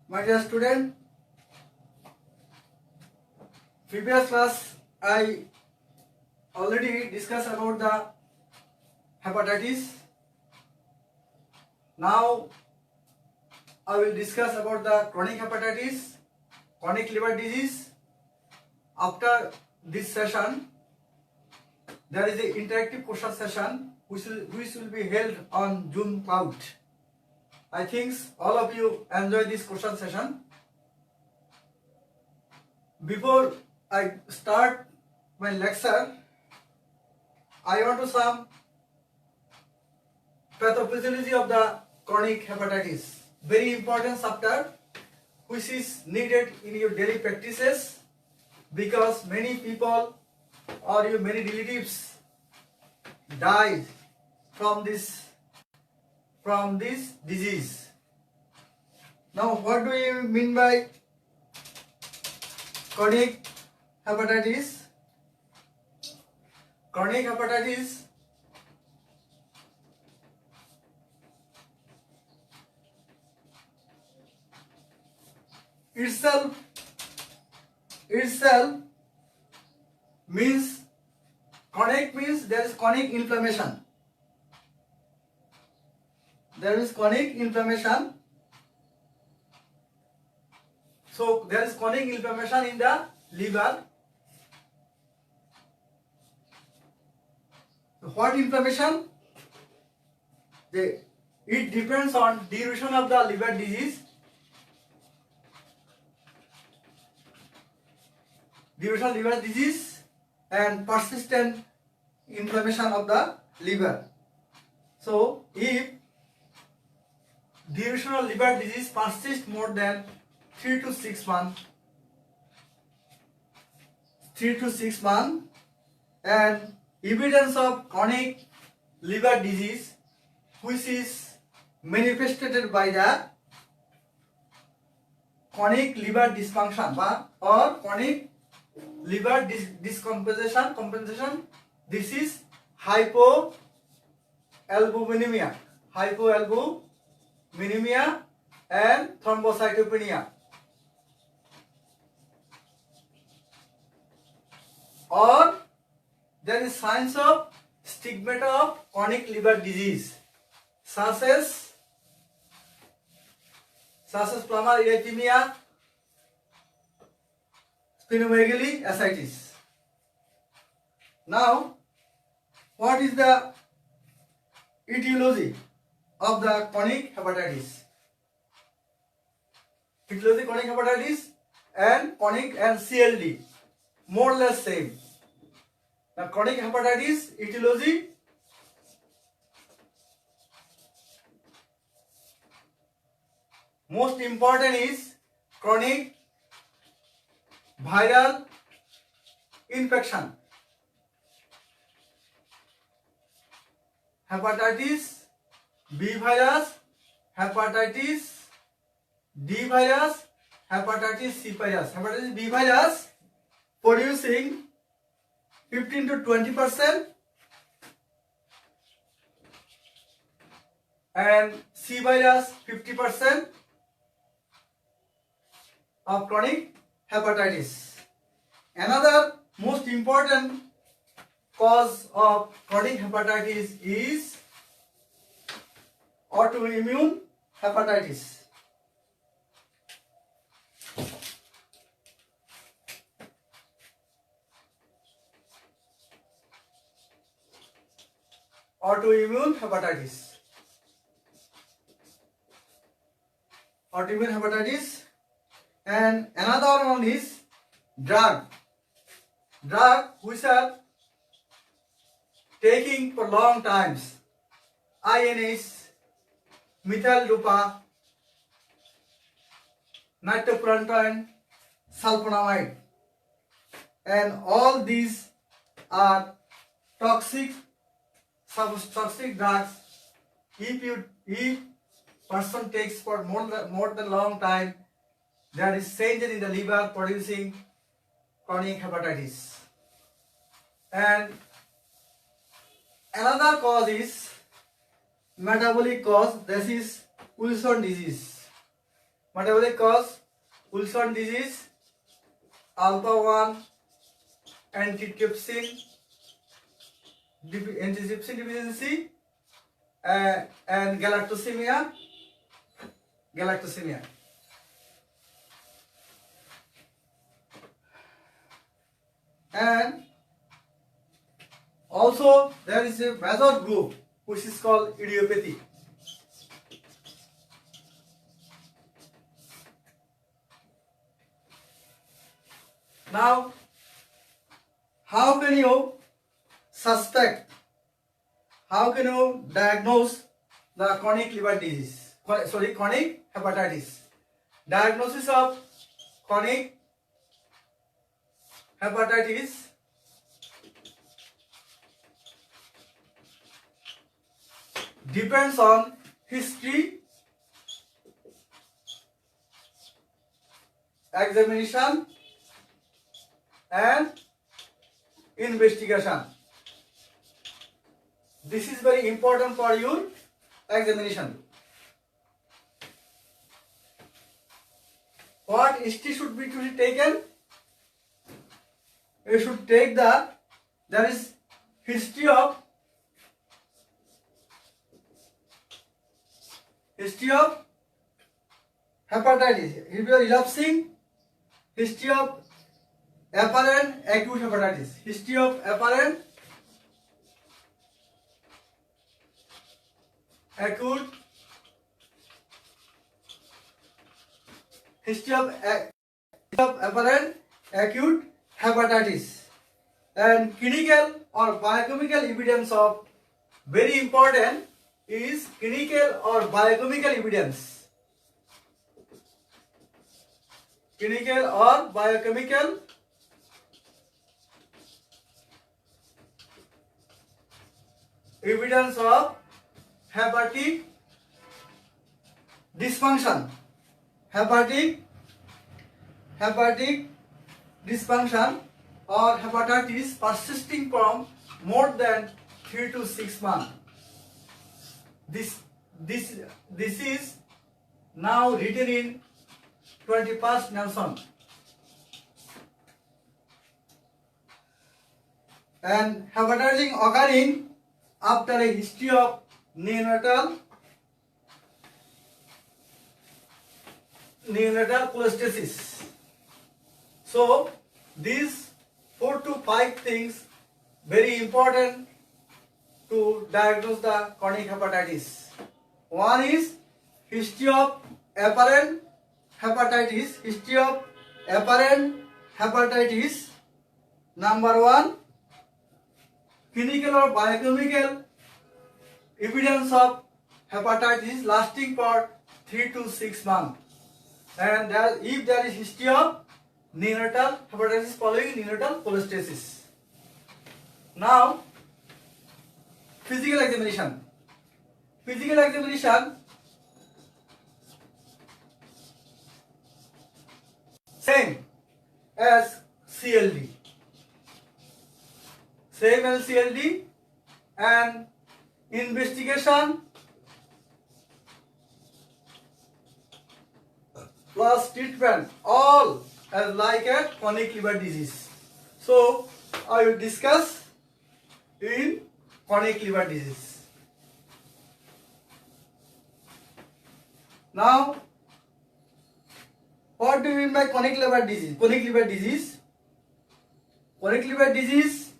My dear student, previous class I already discussed about the hepatitis. Now I will discuss about the chronic hepatitis, chronic liver disease. After this session, there is an interactive question session which will be held on Zoom Cloud. I think all of you enjoy this question session. Before I start my lecture, I want to some pathophysiology of the chronic hepatitis. Very important chapter which is needed in your daily practices because many people or your many relatives died from this disease. Now, what do you mean by chronic hepatitis? Chronic hepatitis itself means chronic means there is chronic inflammation. There is chronic inflammation. So there is chronic inflammation in the liver. What inflammation? It depends on duration of the liver disease. Duration of liver disease and persistent inflammation of the liver. So if duration of liver disease persists more than 3 to 6 months, and evidence of chronic liver disease which is manifested by the chronic liver dysfunction or chronic liver compensation. This is hypoalbuminemia and thrombocytopenia, or there is signs of stigmata of chronic liver disease such as plumbar erythemia, splenomegaly, ascites. Now, what is the etiology of the chronic hepatitis? Etiology chronic hepatitis and chronic and CLD more or less same. Now, chronic hepatitis etiology most important is chronic viral infection. Hepatitis B virus, hepatitis D virus, hepatitis C virus. Hepatitis B virus producing 15 to 20% and C virus 50% of chronic hepatitis. Another most important cause of chronic hepatitis is autoimmune hepatitis. Autoimmune hepatitis, and another one is drug which are taking for long times, INS, methyl dopa, nitrofurantoin, sulfonamide, and all these are toxic drugs. If person takes for more than long time, there is change in the liver producing chronic hepatitis. And another cause is metabolic cause. This is Wilson disease. metabolic cause, Wilson disease, alpha 1 antitrypsin deficiency, and galactosemia. And also there is a major group which is called idiopathy. Now, how can you diagnose the chronic liver disease? Chronic hepatitis. Diagnosis of chronic hepatitis depends on history, examination, and investigation. This is very important for your examination. What history should be taken? You should take there is history of hepatitis. If you are elapsing, history of apparent acute hepatitis. History of apparent acute. History of apparent acute hepatitis. And clinical or biochemical evidence of, very important is clinical or biochemical evidence. Clinical or biochemical evidence of hepatic dysfunction. Hepatic dysfunction or hepatitis persisting from more than 3 to 6 months. This is now written in 21st nation. And hepatitis occurring after a history of neonatal cholestasis. So these 4 to 5 things very important to diagnose the chronic hepatitis. One is history of apparent hepatitis. History of apparent hepatitis. Number 1, clinical or biochemical evidence of hepatitis lasting for 3 to 6 months. And if there is history of neonatal hepatitis following neonatal cholestasis. Now, physical examination. Physical examination, same as CLD. Same as CLD, and investigation plus treatment, all as like a chronic liver disease. So I will discuss in chronic liver disease. Now, what do you mean by chronic liver disease? Chronic liver disease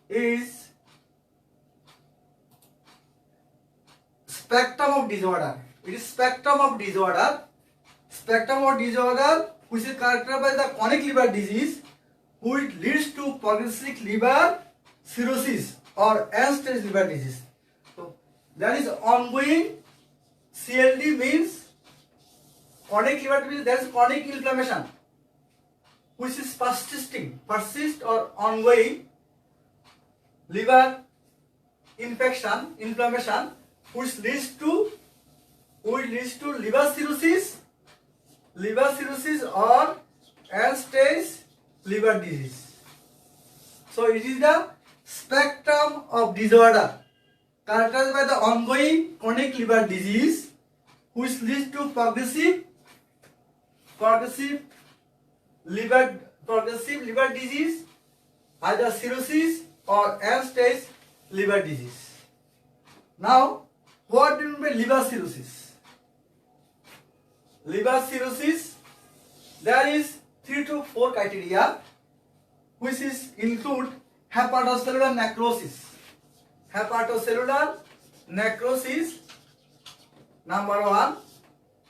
is spectrum of disorder. It is spectrum of disorder which is characterized by the chronic liver disease, which leads to progressive liver cirrhosis or end-stage liver disease. So that is ongoing. CLD means chronic liver disease. There is chronic inflammation which is persist or ongoing liver inflammation which leads to liver cirrhosis or end-stage liver disease. So it is the spectrum of disorder characterized by the ongoing chronic liver disease which leads to progressive liver disease, either cirrhosis or end-stage liver disease. Now, what do you mean by liver cirrhosis? Liver cirrhosis, there is 3 to 4 criteria, which is include hepatocellular necrosis. Hepatocellular necrosis, number 1.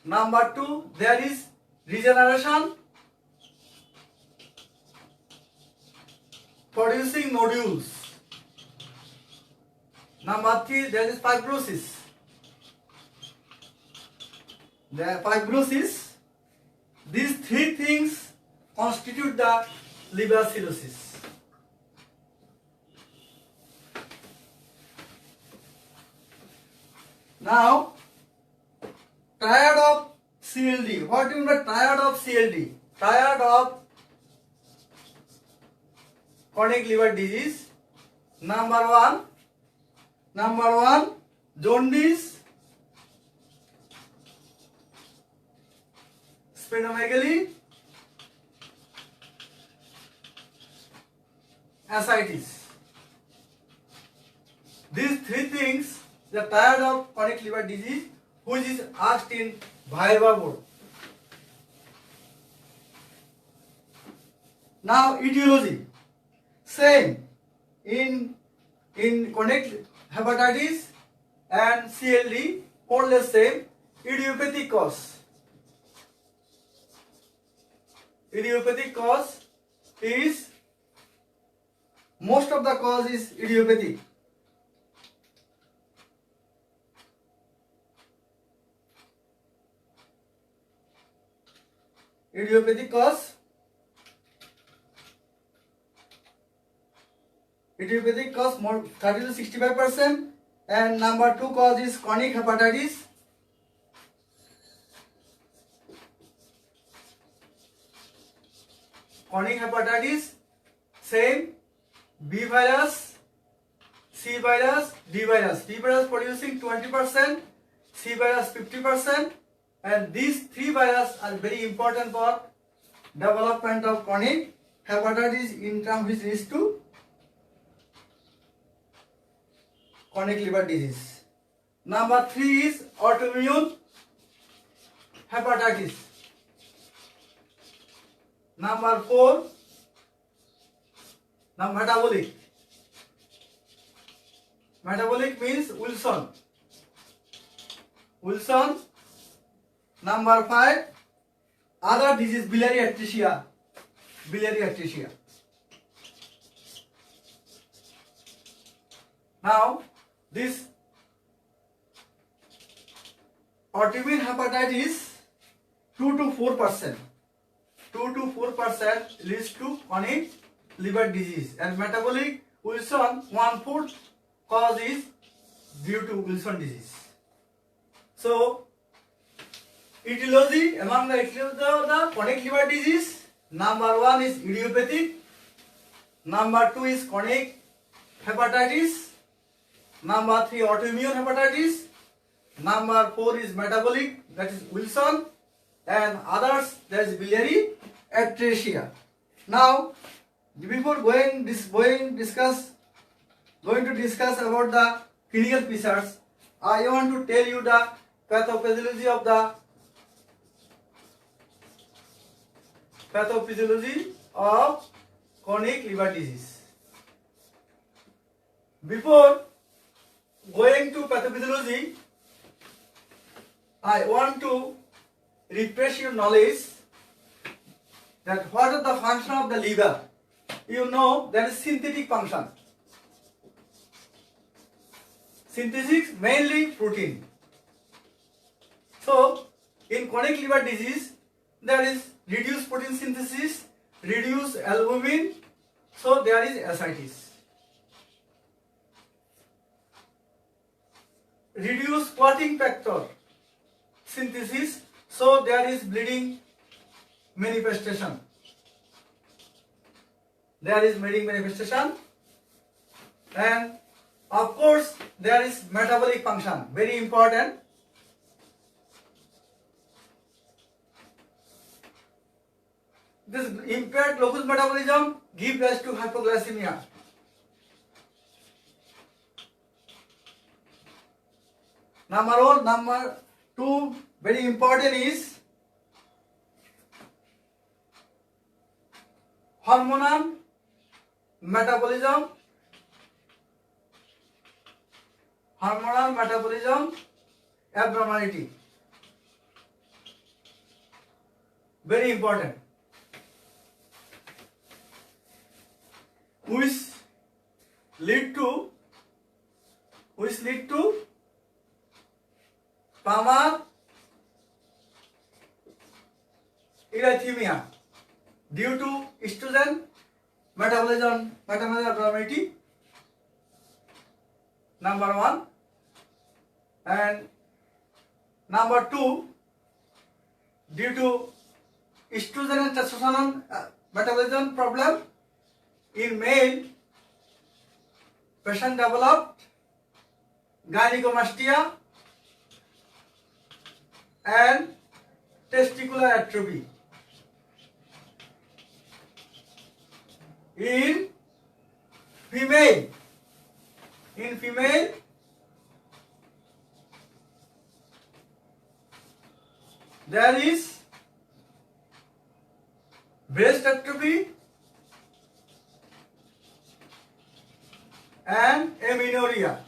Number 2, there is regeneration, producing nodules. Number 3, there is fibrosis. These 3 things constitute the liver cirrhosis. Now, triad of CLD. What do you mean by triad of CLD? Triad of chronic liver disease. Number 1, jaundice, splenomegaly, ascites. These 3 things, the triad of chronic liver disease, which is asked in Viva board. Now, etiology. Same in chronic hepatitis and CLD, more or less same. Idiopathic cause. Idiopathic cause is, most of the cause is idiopathic. Idiopathic cause. Idiopathic cause more 30 to 65%, and number 2 cause is chronic hepatitis. Chronic hepatitis, same, B virus, C virus, D virus. B virus producing 20%, C virus 50%, and these 3 viruses are very important for development of chronic hepatitis in terms which leads to chronic liver disease. Number 3 is autoimmune hepatitis. Number 4, now metabolic. Metabolic means Wilson. Number 5, other disease, biliary atresia. Now, this autoimmune hepatitis 2 to 4%. 2 to 4% leads to chronic liver disease, and metabolic Wilson 1/4 cause is due to Wilson disease. So, etiology, among the etiology of the chronic liver disease, number 1 is idiopathic, number 2 is chronic hepatitis, number 3 autoimmune hepatitis, number 4 is metabolic, that is Wilson, and others, that is biliary atresia. Now, before going to discuss about the clinical features, I want to tell you the pathophysiology of chronic liver disease. Before going to pathophysiology, I want to refresh your knowledge that what is the function of the liver. You know that is synthetic function. Synthesis mainly protein. So in chronic liver disease there is reduced protein synthesis, reduced albumin, so there is ascites. Reduced clotting factor synthesis, so there is bleeding manifestation. And of course there is metabolic function, very important. this impaired glucose metabolism give rise to hypoglycemia. Number two, very important is hormonal metabolism. Hormonal metabolism abnormality. Very important. Which lead to primary erythemia due to estrogen metabolism abnormality. Number one. And number two, due to estrogen and testosterone metabolism problem in male, patient developed gynecomastia and testicular atrophy. In female, there is breast atrophy and amenorrhea.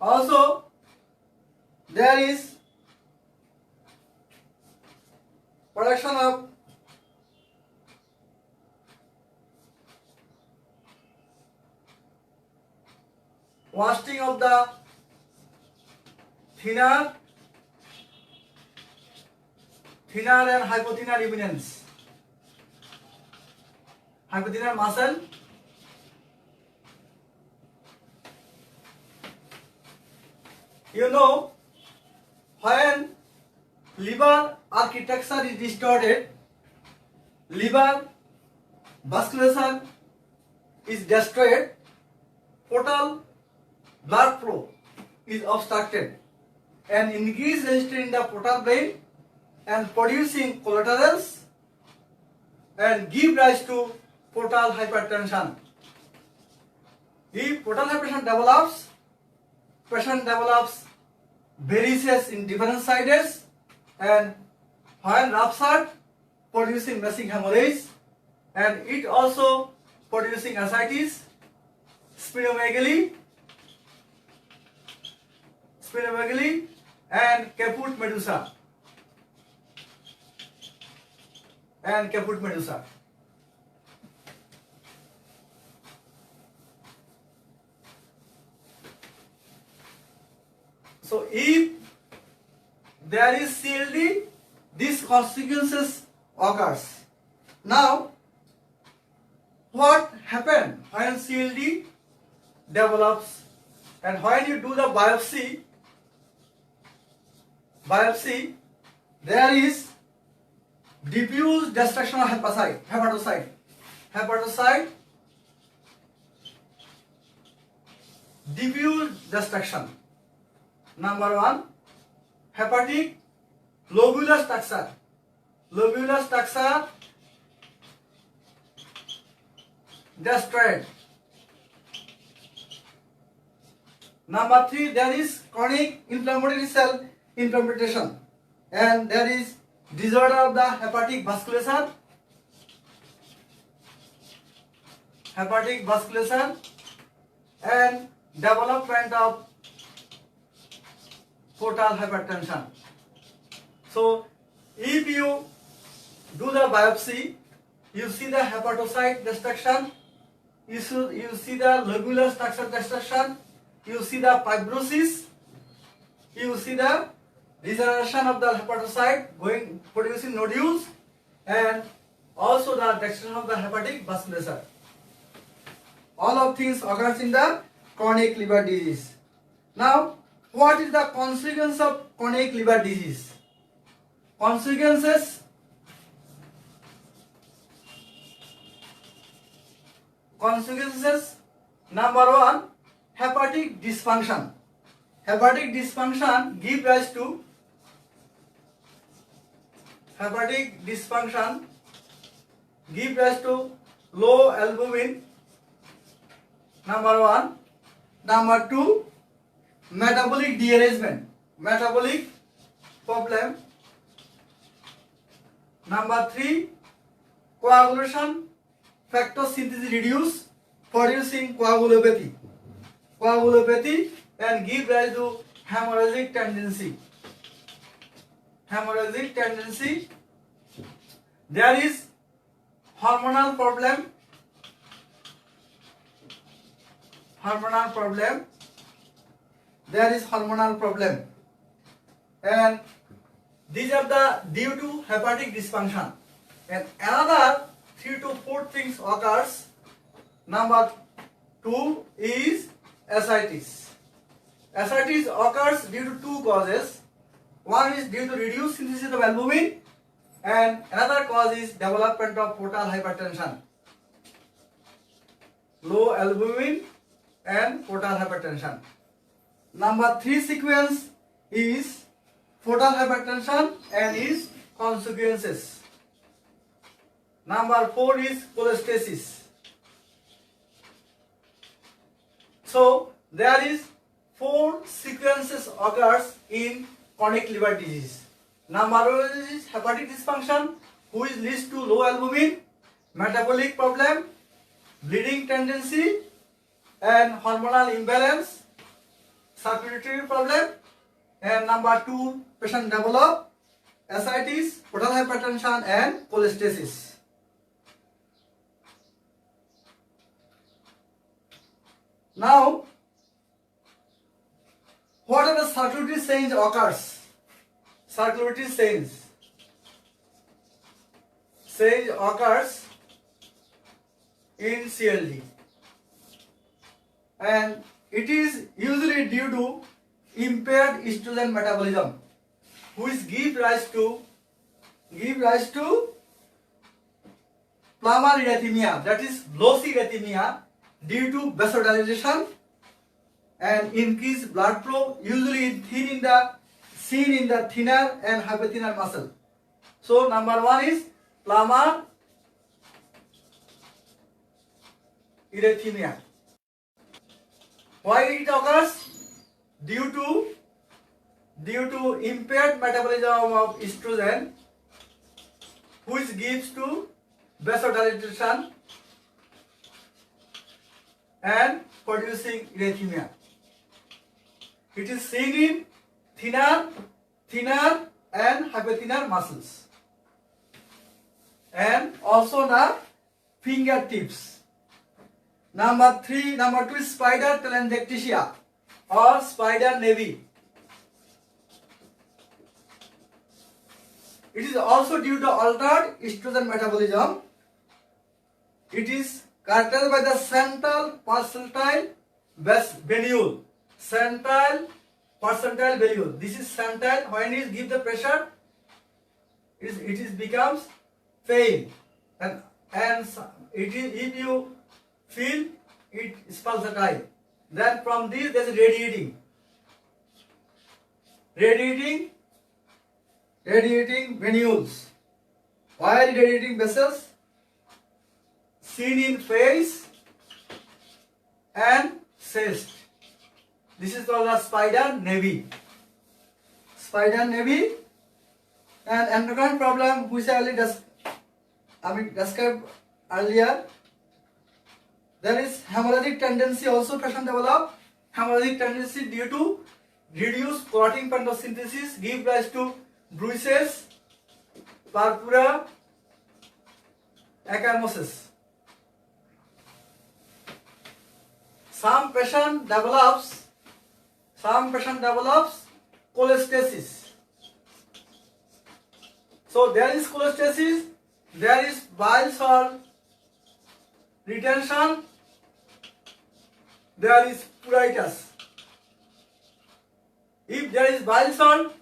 Also, there is production of wasting of the thinner and hypothenar eminence, hypothenar muscle. You know, when liver architecture is distorted, liver vasculature is destroyed, portal blood flow is obstructed, and increase resistance in the portal vein and producing collaterals and give rise to portal hypertension. If portal hypertension develops, patient develops varices in different sides, and when ruptured, producing massive hemorrhage, and it also producing ascites, splenomegaly, and caput medusa. So if there is CLD, these consequences occurs. Now, what happens when CLD develops, and when you do the biopsy, there is diffuse destruction of hepatocyte, diffuse destruction. Number one, hepatic lobular structure destroyed. Number three, there is chronic inflammatory cell inflammation, and there is disorder of the hepatic vasculature, and development of portal hypertension. So, if you do the biopsy, you see the hepatocyte destruction, you see the lobular structure destruction, you see the fibrosis, you see the degeneration of the hepatocyte producing nodules, and also the destruction of the hepatic vasculature. All of these occurs in the chronic liver disease. Now, what is the consequence of chronic liver disease? Consequences number one, hepatic dysfunction. hepatic dysfunction give rise to low albumin, number one. Number two, metabolic dearrangement, metabolic problem. Number three, coagulation factor synthesis reduce, producing coagulopathy and give rise to hemorrhagic tendency. There is hormonal problem. And these are the due to hepatic dysfunction. And another 3 to 4 things occurs. Number 2 is ascites. Ascites occurs due to 2 causes. One is due to reduced synthesis of albumin, and another cause is development of portal hypertension. Low albumin and portal hypertension. Number 3 sequence is portal hypertension and its consequences. Number 4 is cholestasis. So there is 4 sequences occurs in chronic liver disease. Number 1 is hepatic dysfunction, which leads to low albumin, metabolic problem, bleeding tendency, and hormonal imbalance, circulatory problem. And number 2, patient develop ascites, portal hypertension, and cholestasis. Now, what are the circulatory change occurs? Circulatory change occurs in CLD, and it is usually due to impaired estrogen metabolism, which give rise to plumbar erythemia, that is lossy erythemia, due to vasodilation and increased blood flow, usually seen in the thenar and hypothenar muscle. So number 1 is plumbar erythemia. Why it occurs? Due to impaired metabolism of estrogen, which gives to vasodilation and producing erythema. It is seen in thenar and hypothenar muscles, and also the fingertips. Number 2 is spider telangiectasia or spider nevi. It is also due to altered estrogen metabolism. It is characterized by the central percentile venule. This is central. When it gives the pressure, it becomes pain, and if you feel it is pulsatile. Then from this there is radiating venules. Why radiating vessels? Seen in face and chest. This is called a spider nevi. And endocrine problem, which I already described earlier. There is hemorrhagic tendency also patient develop. Hemorrhagic tendency due to reduced clotting photosynthesis give rise to bruises, purpura, ecchymosis. Some patient develops cholestasis. So there is cholestasis, there is bile salt retention, there is pruritus. If there is bile salt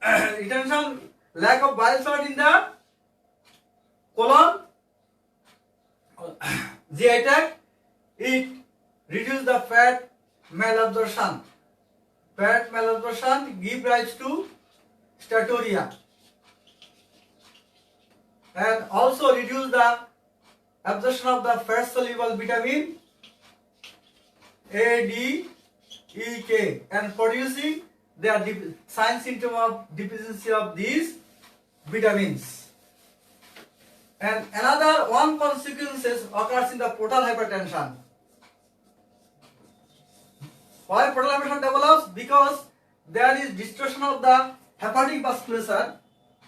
retention, lack of bile salt in the colon, GI tract, it reduces the fat malabsorption. Fat malabsorption give rise to steatorrhea and also reduce the absorption of the fat soluble vitamin A, D, E, K and producing the sign symptom of deficiency of these vitamins. And another one consequences occurs in the portal hypertension. Why portal hypertension develops? Because there is distortion of the hepatic vasculature,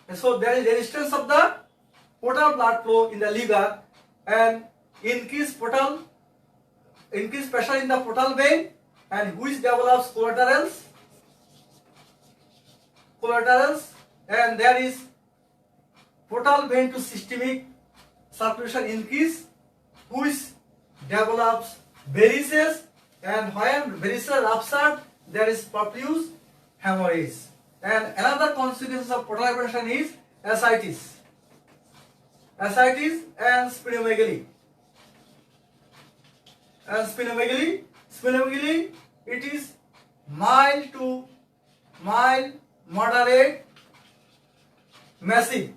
and so there is resistance of the portal blood flow in the liver and increased pressure in the portal vein, and which develops collaterals, and there is portal vein to systemic circulation increase, which develops varices, and when varices rupture, there is profuse hemorrhage. And another consequence of portal hypertension is ascites and splenomegaly. And splenomegaly, it is mild to moderate, massive.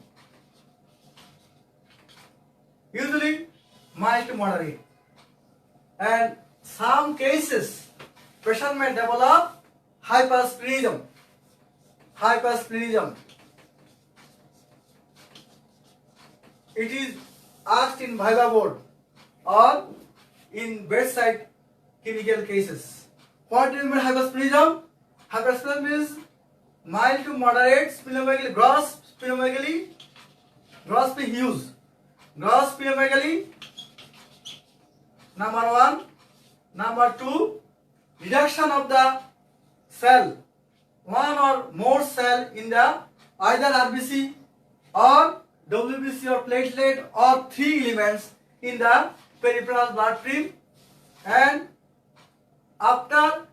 Usually mild to moderate. And some cases, patient may develop hypersplenism. It is asked in Viva board or in bedside clinical cases. What do you mean hypersplenism? Hypersplenism is mild to moderate splenomegaly, gross splenomegaly, huge. Gross splenomegaly, number one. Number two, reduction of the cell, one or more cell in the either RBC or WBC or platelet or three elements in the peripheral blood stream, and after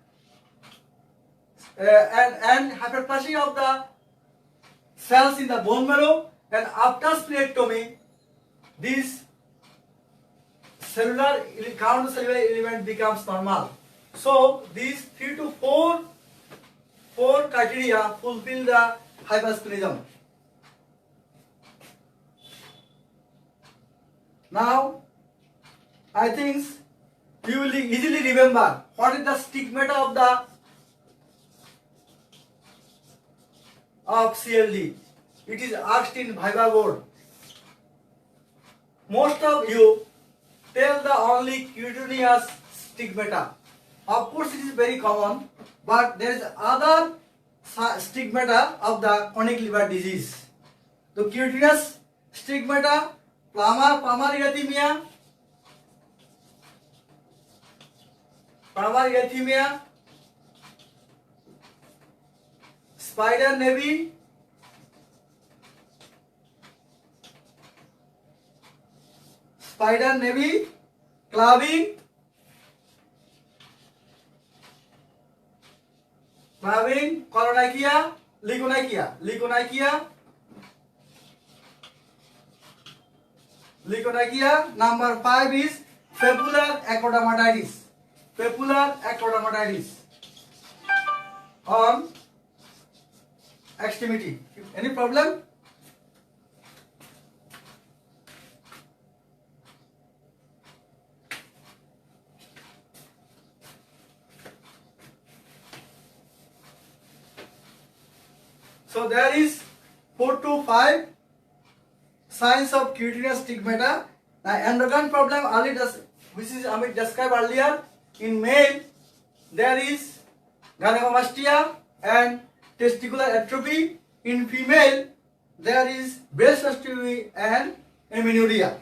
and hyperplasia of the cells in the bone marrow, and after splenectomy, this cellular count cellular element becomes normal. So these 3 to 4 criteria fulfill the hypersplenism. Now I think you will easily remember what is the stigmata of CLD. It is asked in Viva board. Most of you tell the only cutaneous stigmata. Of course, it is very common, but there is other stigmata of the chronic liver disease. The cutaneous stigmata, primary erythema, spider nevi, claving, colonakia, Leukonakia. Number 5 is papular acrodermatitis on extremity. Any problem? So there is 4 to 5 signs of cutaneous stigmata. Now endocrine problem which is Amit described earlier. In male there is gynecomastia and testicular atrophy. In female there is breast atrophy and amenorrhea.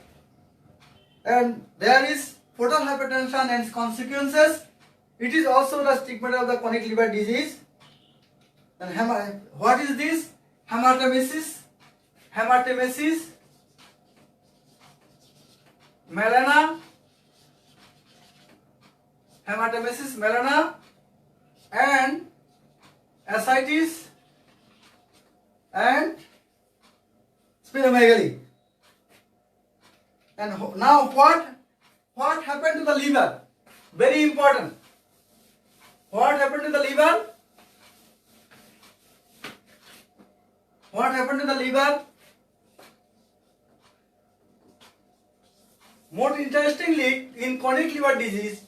And there is portal hypertension and its consequences. It is also the stigmata of the chronic liver disease. And what is this? Hematemesis, melena, and ascites and splenomegaly. And now what happened to the liver? Very important. What happened to the liver? What happened to the liver? More interestingly, in chronic liver disease,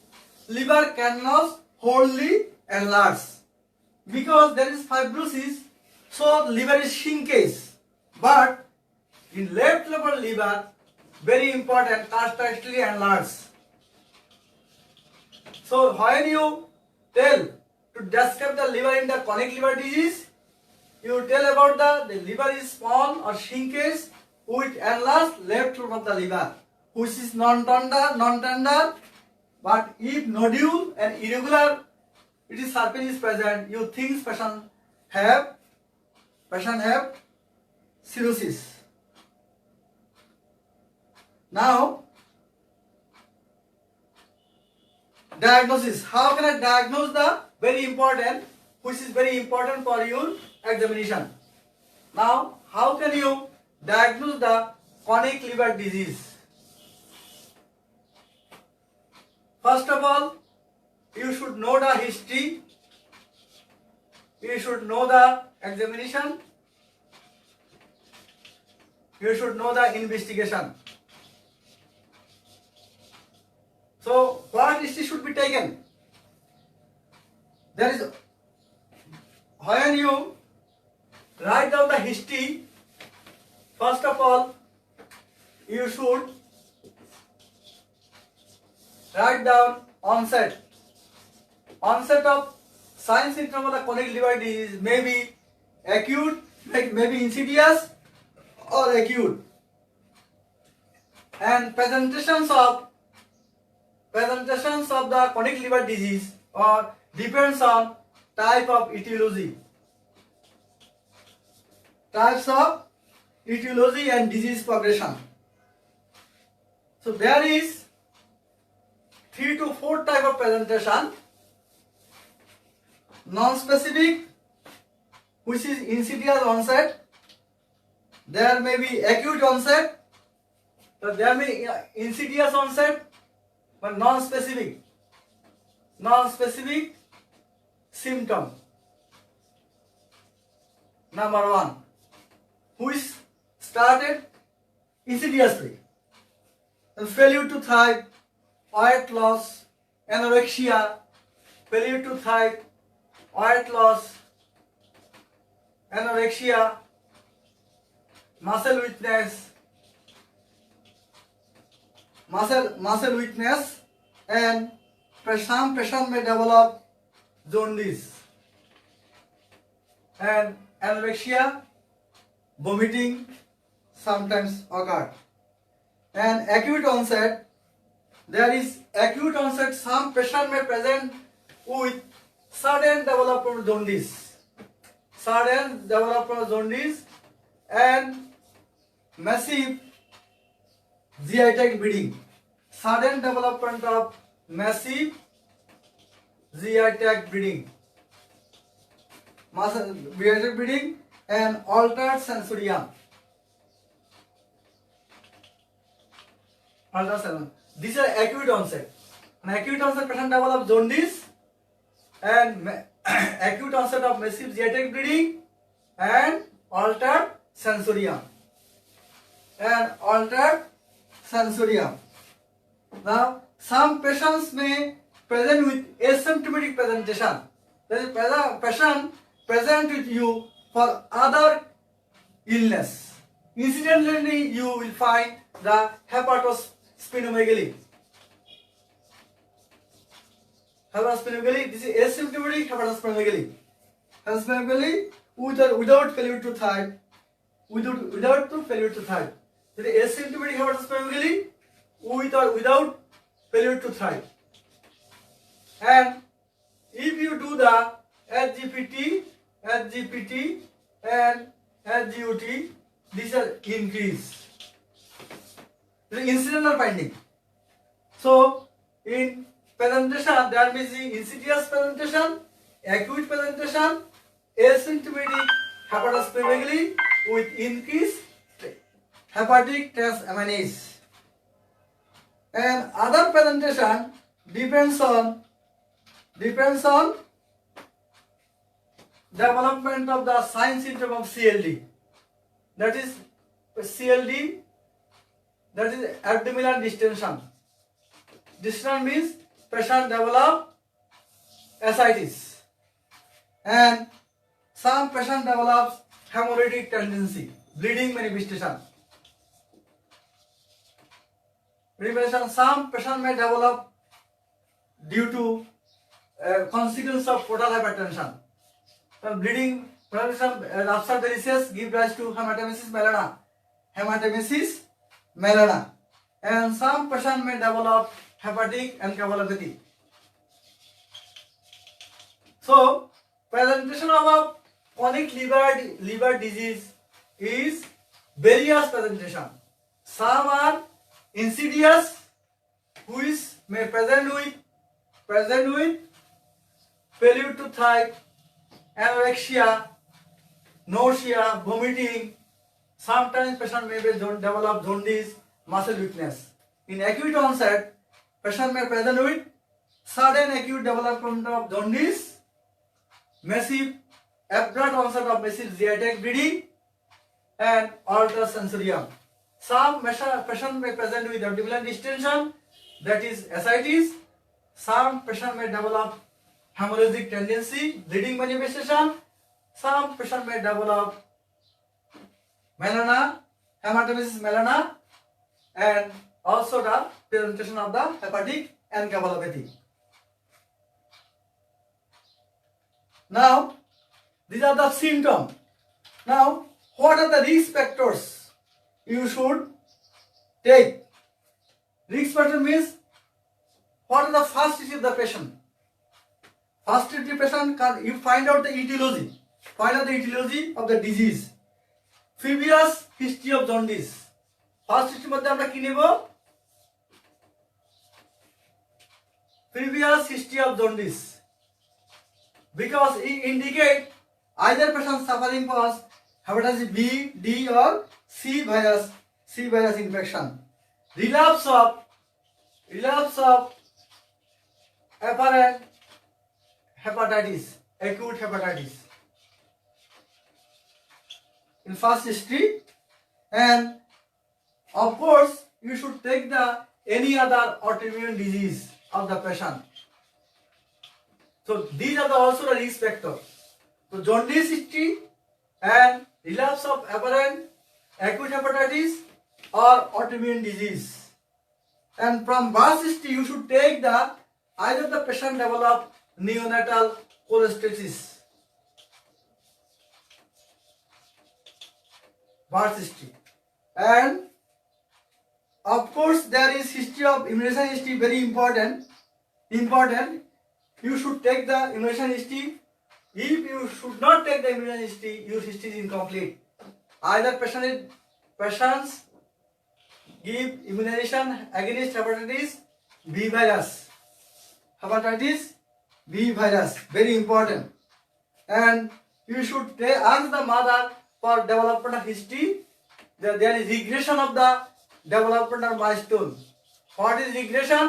liver cannot wholly enlarge because there is fibrosis, so liver is shrinkage. But in left lobar liver, very important, characteristically enlarged. So when you tell to describe the liver in the chronic liver disease, you tell about the liver is small or shrinkage with enlarged left lobe of the liver, which is non-tender, but if nodule and irregular it is surface is present, you think patient have cirrhosis. Now, diagnosis. How can I diagnose the very important, which is very important for your examination? Now, how can you diagnose the chronic liver disease? First of all, you should know the history, you should know the examination, you should know the investigation. So, what history should be taken? There is, when you write down the history, first of all, you should write down onset. Onset of sign symptom of the chronic liver disease may be acute, may be insidious or acute. And presentations of the chronic liver disease or depends on type of etiology. Types of etiology and disease progression. So there is 3 to 4 type of presentation. Non-specific, which is insidious onset. There may be acute onset. So there may be insidious onset, but non-specific symptom. Number 1, which started insidiously. And failure to thrive, weight loss, anorexia, failure to thrive, weight loss, anorexia, muscle weakness, and some patient may develop jaundice and anorexia, vomiting sometimes occur. And acute onset, there is acute onset, some patient may present with sudden development of jaundice and massive GI tract bleeding. Sudden development of massive GI tract bleeding, and altered sensorium. These are acute onset. An acute onset patient develops jaundice and acute onset of massive GI tract bleeding and altered sensorium. Now, some patients may present with asymptomatic presentation. There is a patient present with you for other illness. Incidentally, you will find the hepatosplenomegaly. This is asymptomatic hepatosplenomegaly. Hepatosplenomegaly without failure to thrive. Without failure to thrive. That is asymptomatic hepatosplenomegaly with or without failure to thrive. And if you do the SGPT and SGOT, these are increased. The incidental finding. So in presentation, there may be insidious presentation, acute presentation, asymptomatic hepatosplenomegaly with increased hepatic transaminase. And other presentation depends on development of the sign symptom of CLD. that is CLD, that is abdominal distension. Distension means patient develop ascites, and some patient develops hemorrhagic tendency, bleeding manifestation. Some patient may develop due to consequence of portal hypertension. Bleeding rupture varices give rise to hematemesis melena. Hematemesis melena. And some patient may develop hepatic encephalopathy. So, presentation of a chronic liver disease is various presentation. Some are insidious, which may present with failure to thrive, anorexia, nausea, vomiting. Sometimes patient may develop jaundice, muscle weakness. In acute onset, patient may present with sudden acute development of jaundice, massive abrupt onset of massive zeatic bleeding, and altered sensorium. Some patient may present with abdominal distension, that is ascites. Some patient may develop hemorrhagic tendency, bleeding manifestation. Some patient may develop melena, hematemesis melena, and also the presentation of the hepatic encephalopathy. Now, these are the symptoms. Now, what are the risk factors you should take? Risk factor means what are the first stage of the patient? First stage of the patient, you find out the etiology. Find out the etiology of the disease. Previous history of jaundice. First stage মধ্যে আমরা কি নেব? Previous history of jaundice. Because it indicate either patient suffering from hepatitis B, D or C virus infection. Relapse of apparent hepatitis, acute hepatitis in first history, and of course you should take the any other autoimmune disease of the patient. So these are also the risk factors. So jaundice history and relapse of apparent acute hepatitis or autoimmune disease. And from birth history you should take the either the patient develop neonatal cholestasis. Birth history. And of course there is history of immunization history, very important. You should take the immunization history. If you should not take the immunization history, your history is incomplete. Either patients give immunization against hepatitis B virus. Hepatitis B virus, very important. And you should ask the mother for developmental history. There is regression of the developmental milestone. What is regression?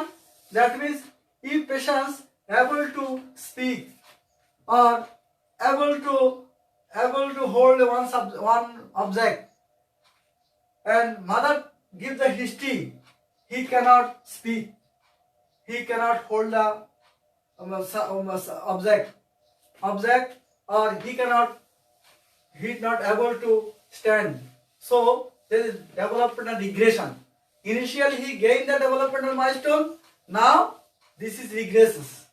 That means if patients able to speak or able to hold one object, and mother give the history, he cannot speak, he cannot hold the object, or he is not able to stand. So there is developmental regression. Initially he gained the developmental milestone, now this is regresses.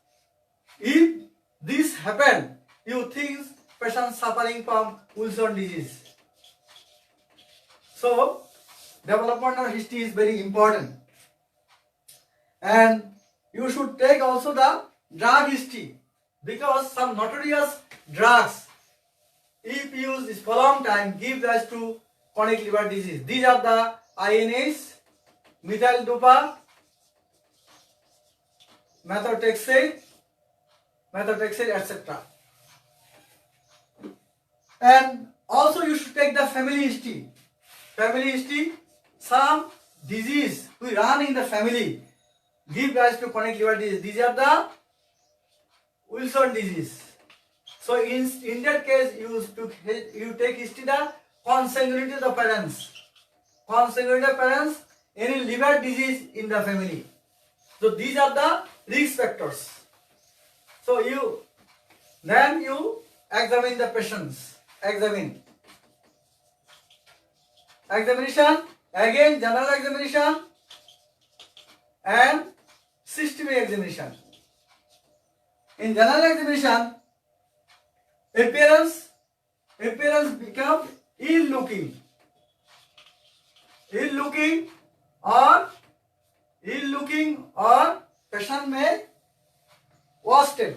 If this happened, you think patient suffering from Wilson disease. So developmental history is very important. And you should take also the drug history, because some notorious drugs, if used for a long time, give rise to chronic liver disease. These are the INAs, methyl dopa, methotrexate, etc. And also you should take the family history. Some disease we run in the family give rise to chronic liver disease. These are the Wilson disease. So in that case you take history the consanguinity of the parents. Consanguinity of parents, any liver disease in the family. So these are the risk factors. So you examine the patients. Examination, again general examination and systemic examination. In general examination, appearance become ill looking or patient may wasted.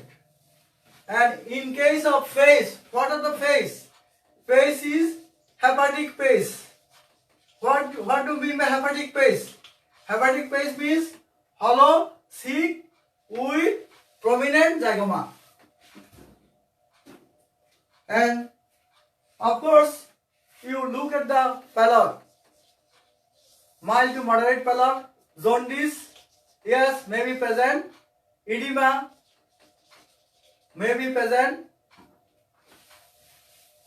And in case of face, what are the face? Face is hepatic face. What do you mean by hepatic face? Hepatic face means hollow, thick, with prominent zygoma. And of course, you look at the pallor. Mild to moderate pallor, jaundice, yes, may be present. Edema may be present.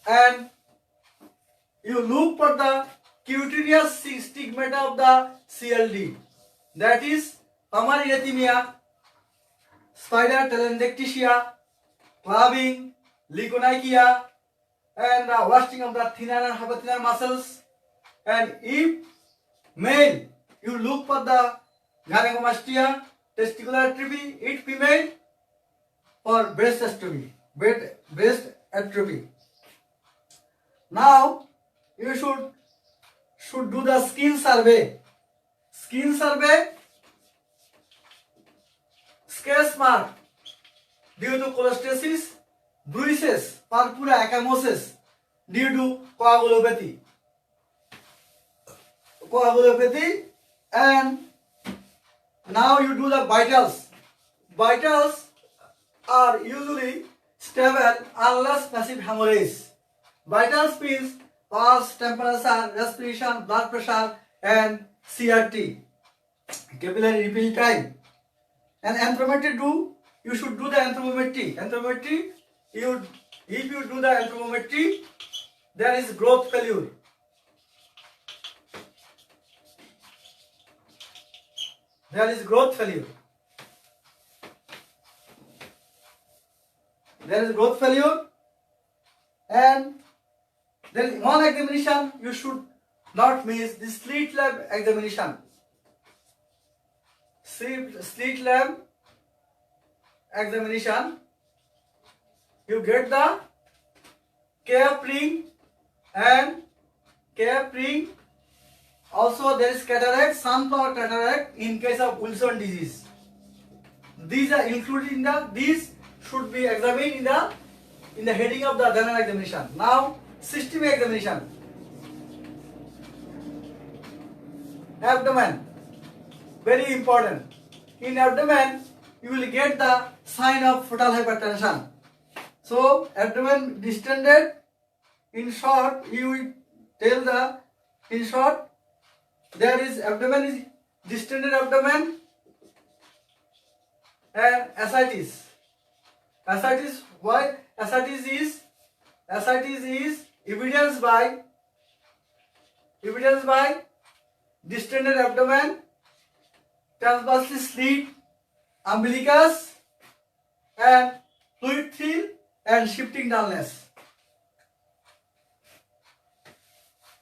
And you look for the cutaneous stigmata of the CLD. That is amarythemia, spider telangiectasia, clubbing, leukocythemia, and wasting of the thinner and hypothinner muscles. And if male, you look for the gynecomastia, testicular atrophy. If female, for breast atrophy. Now you should do the skin survey. Scratch mark due to cholestasis, bruises, purpura, ecchymosis due to coagulopathy. And now you do the vitals. Vitals are usually stable unless massive hemorrhage. Vitals means pulse, temperature, respiration, blood pressure, and CRT, capillary refill time. And anthropometry you should do the anthropometry. If you do the anthropometry, there is growth failure. And there is one examination you should not miss, the slit lamp examination. Slit lamp examination, you get the calf ring and calf ring. Also there is cataract, sunflower cataract in case of Wilson disease. These are included these should be examined in the heading of the general examination. Now systemic examination. Abdomen, very important. In abdomen, you will get the sign of fetal hypertension. So abdomen distended. In short, you will tell there is abdomen is distended abdomen and ascites. Why ascites is evidenced by distended abdomen, transversely slit umbilicus, and fluid fill and shifting dullness.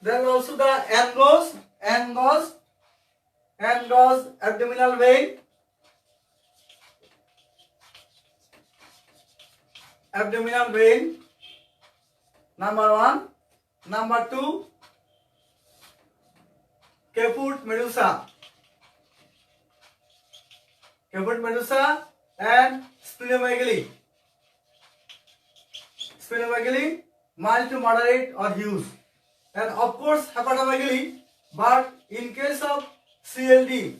Then also the angos abdominal vein, number 1. Number 2, caput medusa and splenomegaly, mild to moderate or huge, and of course hepatomegaly. But in case of CLD,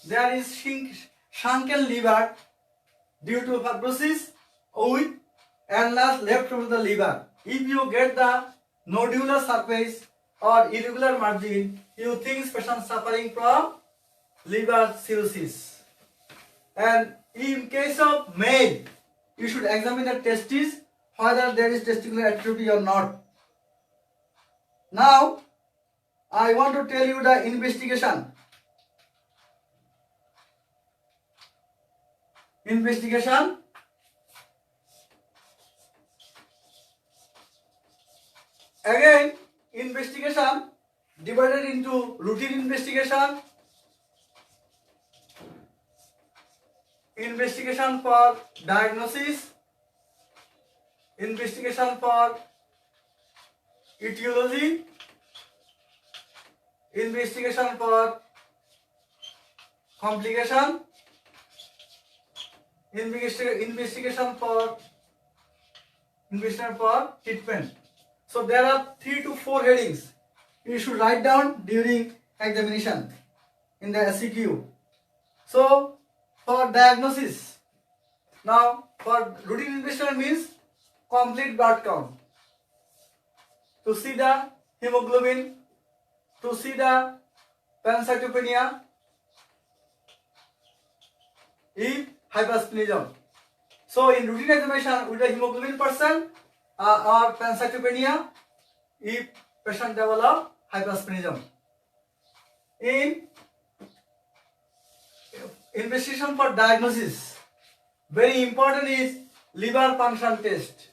there is shrunken liver due to fibrosis with enlarged left of the liver. If you get the nodular surface or irregular margin, you think patient suffering from liver cirrhosis. And in case of male, you should examine the testes whether there is testicular atrophy or not. Now, I want to tell you the investigation. Investigation. Again, investigation divided into routine investigation, investigation for diagnosis, investigation for etiology, investigation for complication, investigation for treatment. So there are 3 to 4 headings you should write down during examination in the SCQ. So for diagnosis, now for routine investigation means complete blood count, to see the hemoglobin, to see the pancytopenia, if hypersplenism. So in routine examination with the hemoglobin percent or pancytopenia if patient develop hypersplenism. In investigation for diagnosis, very important is liver function test.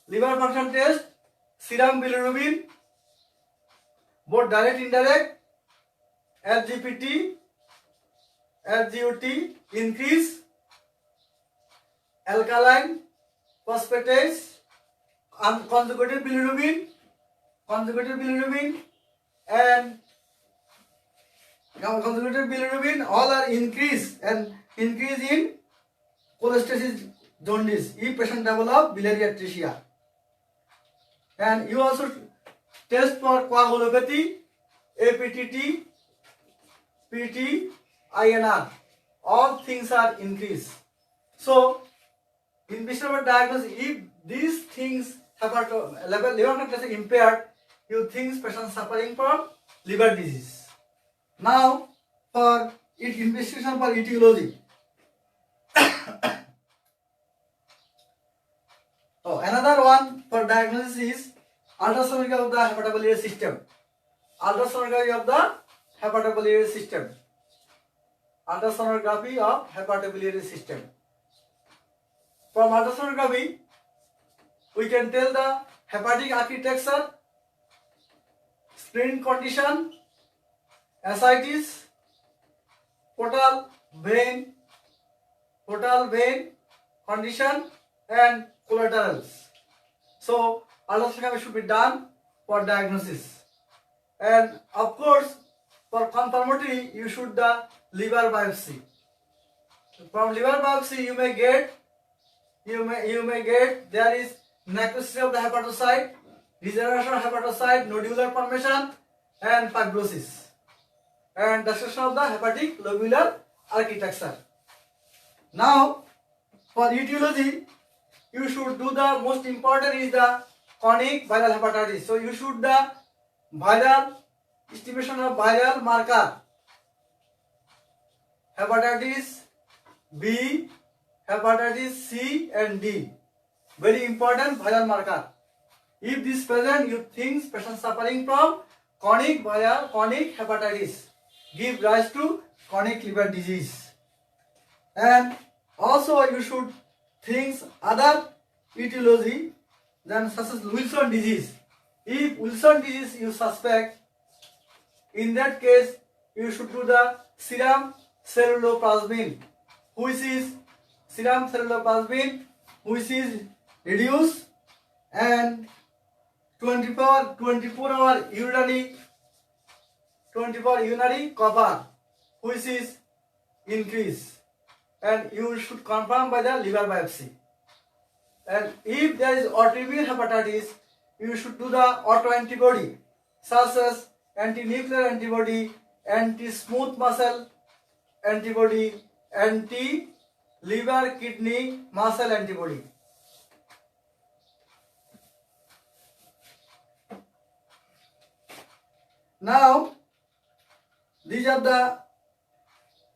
Liver function test, serum bilirubin, both direct indirect, SGPT, SGOT increase, alkaline phosphatase, conjugated bilirubin, and conjugated bilirubin all are increase and increase in cholestasis jaundice if patient develop biliary atresia. And you also test for coagulopathy, APTT, PT, INR. All things are increased. So, in visual diagnosis, if these things liver function is impaired, you think patient suffering from liver disease. Now, for investigation for etiology. So, another one for diagnosis is ultrasonography of the hepatobiliary system. Ultrasonography of the hepatobiliary system. Ultrasonography of hepatobiliary system. From ultrasonography, we can tell the hepatic architecture, spleen condition, ascites, portal vein condition, and collaterals. So, ultrasonography should be done for diagnosis. And of course, for confirmatory, you should the liver biopsy. From liver biopsy, you may get there is necrosis of the hepatocyte, degeneration of hepatocyte, nodular formation, and fibrosis, and destruction of the hepatic lobular architecture. Now, for etiology, you should do the most important is the chronic viral hepatitis. So you should the viral estimation of viral marker, hepatitis B, hepatitis C and D. Very important viral marker. If this present, you think patient suffering from chronic hepatitis, give rise to chronic liver disease. And also you should think other etiology than such as Wilson disease. If Wilson disease you suspect, in that case you should do the serum ceruloplasmin, which is reduced, and 24-hour urinary copper, which is increased, and you should confirm by the liver biopsy. And if there is autoimmune hepatitis, you should do the autoantibody such as anti-nuclear antibody, anti-smooth muscle antibody, anti-liver kidney muscle antibody. Now, these are the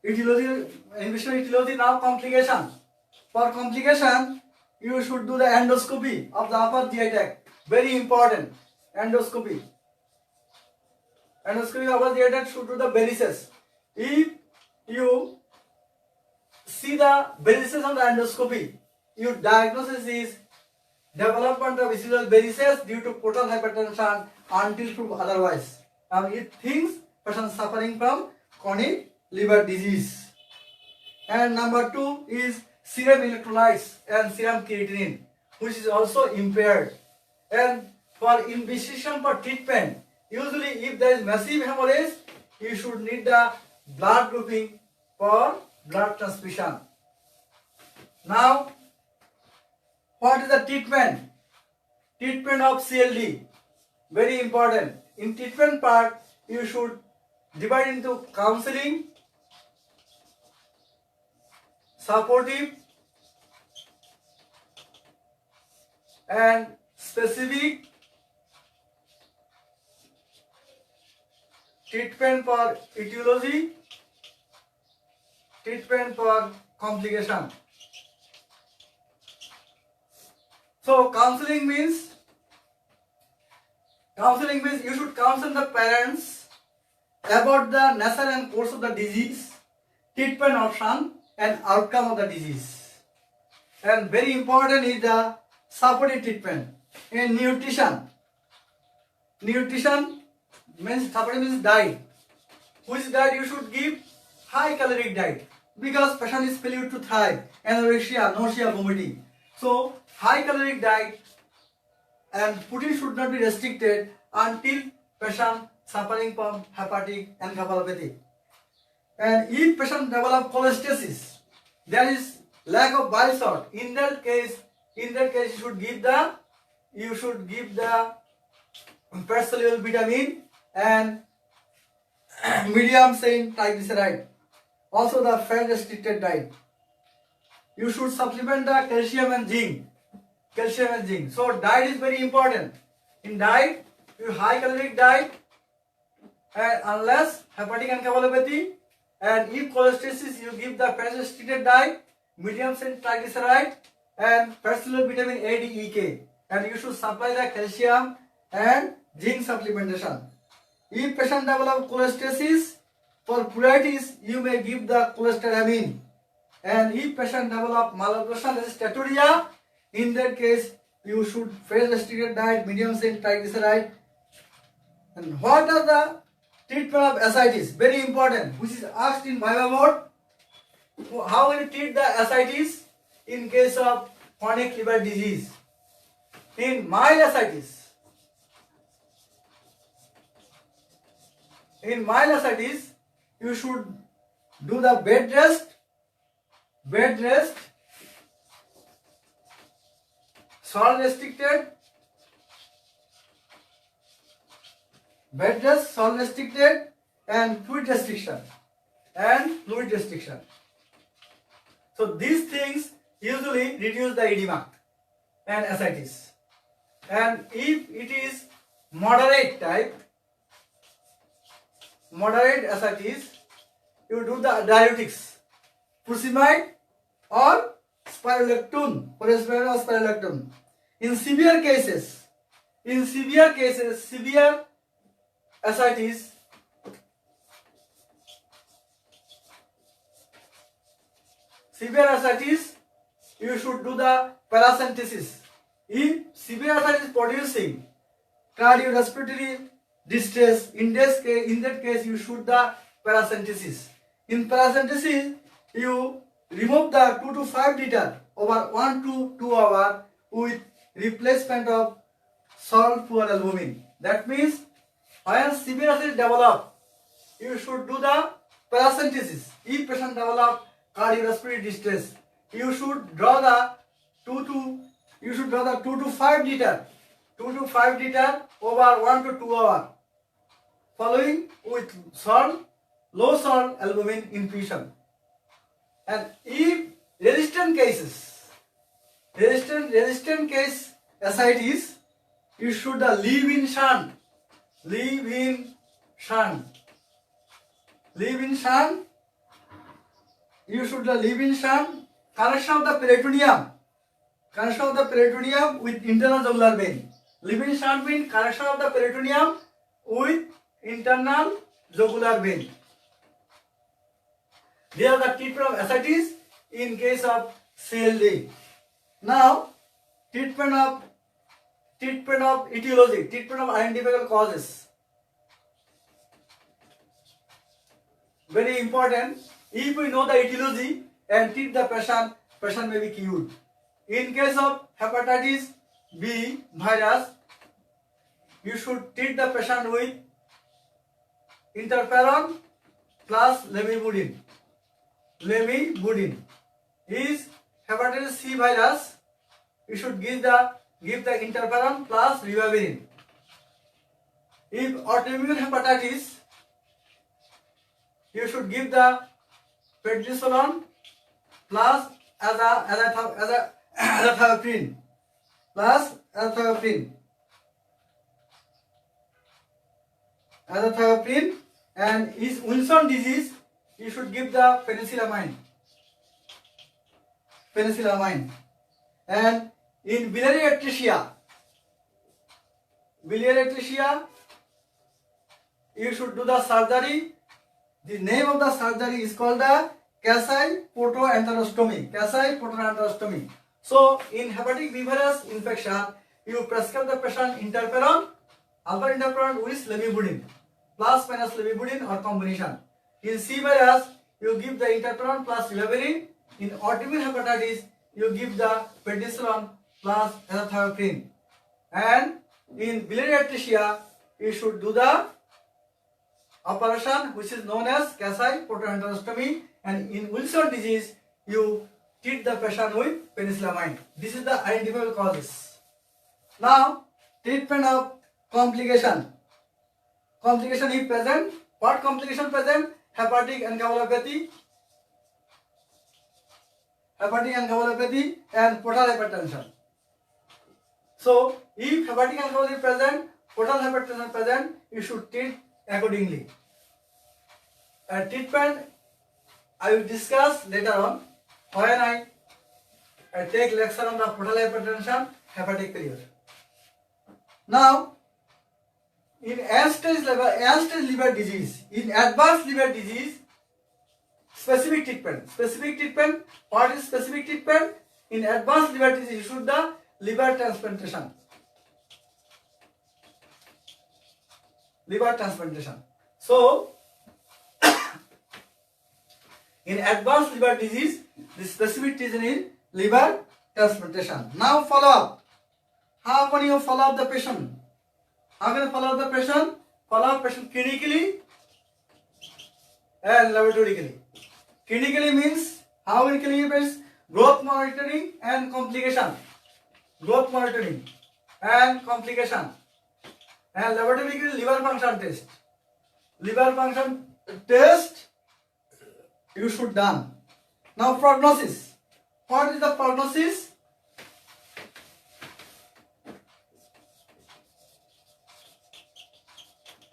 etiology, investigation etiology. Now complication. For complication, you should do the endoscopy of the upper GI tract. Very important, endoscopy. endoscopy operator should do the varices. If you see the varices on the endoscopy, your diagnosis is development of esophageal varices due to portal hypertension until proved otherwise. And it thinks person suffering from chronic liver disease. And number 2 is serum electrolytes and serum creatinine, which is also impaired. And for investigation for treatment, usually if there is massive hemorrhage, you should need the blood grouping for blood transfusion. Now, what is the treatment? Treatment of CLD, very important. In treatment part, you should divide into counseling, supportive, and specific. Treatment for etiology, treatment for complication. So counseling means you should counsel the parents about the nature and course of the disease, treatment option and outcome of the disease. And very important is the supportive treatment. In nutrition means supportive means diet. Which diet you should give? High caloric diet, because patient is failure to thrive, anorexia, nausea, vomiting. So high caloric diet and protein should not be restricted until patient suffering from hepatic encephalopathy. And if patient develop cholestasis, there is lack of bile salt. In that case you should give the fat soluble vitamin and medium chain triglyceride. Also the fat restricted diet. You should supplement the calcium and zinc. So diet is very important. In diet, you high caloric diet, and unless hepatic encephalopathy, and if cholestasis, you give the fat restricted diet, medium chain triglyceride, and fat soluble vitamin A, D, E, K. And you should supply the calcium and zinc supplementation. If patient develop cholestasis, for pruritus, you may give the cholestyramine. And if patient develop malabsorption as steatorrhea, in that case, you should fat restricted diet, medium chain triglyceride. And what are the treatment of ascites? Very important, which is asked in Viva board. How will you treat the ascites in case of chronic liver disease? In mild ascites, you should do the bed rest, salt restricted, and fluid restriction. So these things usually reduce the edema and ascites. And if it is moderate ascites, you do the diuretics, furosemide or spironolactone. In severe cases, severe ascites, you should do the paracentesis. If severe ascites is producing cardiorespiratory distress, in that case you should the paracentesis. In paracentesis, you remove the 2 to 5 liter over 1 to 2 hours with replacement of salt poor albumin. That means when severe ascites develop, you should do the paracentesis. If patient develop cardiorespiratory distress, you should draw the 2 to 5 liter over 1 to 2 hours, following with low salt albumin infusion. And if resistant case ascites, you should leave-in shunt. You should leave-in shunt. Connection of the peritoneum with internal jugular vein. Leave-in shunt means connection of the peritoneum with internal jugular vein. They are the treatment of ascites in case of CLD. Now, treatment of etiology, treatment of identifiable causes. Very important. If we know the etiology and treat the patient may be cured. In case of hepatitis B virus, you should treat the patient with interferon plus lamivudine. Lamivudine is hepatitis C virus. You should give the interferon plus ribavirin. If autoimmune hepatitis, you should give the prednisolone plus azathioprine and is Wilson disease, you should give the penicillamine. And in biliary atresia, you should do the surgery. The name of the surgery is called the Kasai-Porto-enterostomy. So, in hepatic B virus infection, you prescribe the patient interferon, alpha interferon with lamivudine, plus minus lamivudine or combination. In C virus, you give the interferon plus ribavirin. In autoimmune hepatitis, you give the prednisolone plus azathioprine. And in biliary atresia, you should do the operation which is known as Kasai-Porto-enterostomy, and in Wilson disease you treat the patient with penicillamine. This is the identifiable causes. Now, treatment of complication. Complication is present. What complication present? Hepatic encephalopathy and portal hypertension. So, if hepatic encephalopathy present, portal hypertension present, you should treat accordingly. Treatment I will discuss later on when I take lecture on the portal hypertension, hepatic failure. Now, in end-stage liver disease, in advanced liver disease, specific treatment. What is specific treatment? In advanced liver disease, you should the liver transplantation. So, in advanced liver disease, the specific treatment is liver transplantation. Now follow up. How can you follow up the patient? How can you follow up the patient? Follow up patient clinically and laboratorically. Clinically means how in clinical basis? Growth monitoring and complication. And laboratorically liver function test you should done. Now prognosis. What is the prognosis?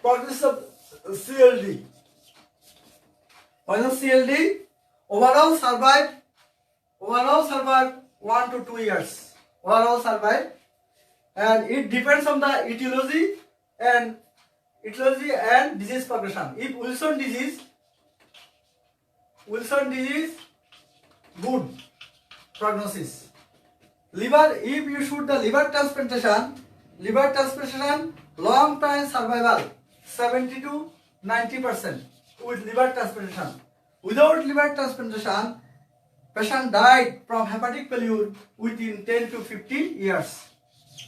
Prognosis of CLD. What is CLD? Overall survive 1 to 2 years. And it depends on the etiology and disease progression. If Wilson disease, good prognosis. Liver, if you shoot the liver transplantation, long time survival 70 to 90% with liver transplantation. Without liver transplantation, patient died from hepatic failure within 10 to 15 years.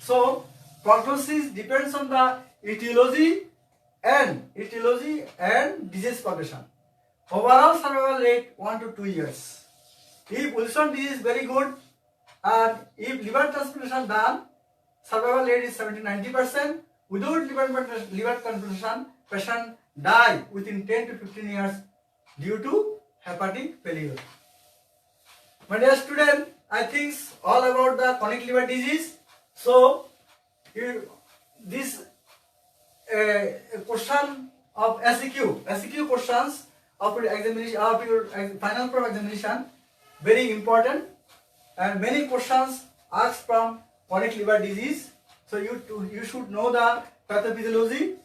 So, prognosis depends on the etiology and disease progression. Overall survival rate 1 to 2 years. If Wilson disease is very good and if liver transplantation done, survival rate is 70-90%. Without liver transplantation, patient die within 10 to 15 years due to hepatic failure. My dear student, I think all about the chronic liver disease. So, this question of SEQ questions of your examination, of your final pro examination, very important, and many questions asked from chronic liver disease. So you should know the pathophysiology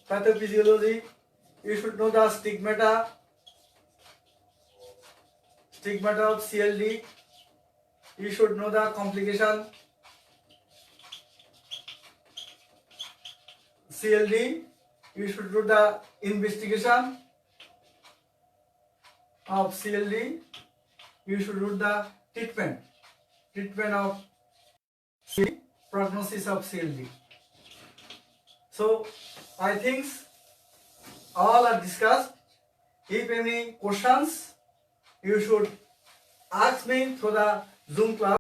pathophysiology. You should know the stigmata of CLD. You should know the complication CLD. You should do the investigation of CLD. You should do the treatment of CLD, prognosis of CLD. So I think all are discussed. If any questions, you should ask me through the Zoom class.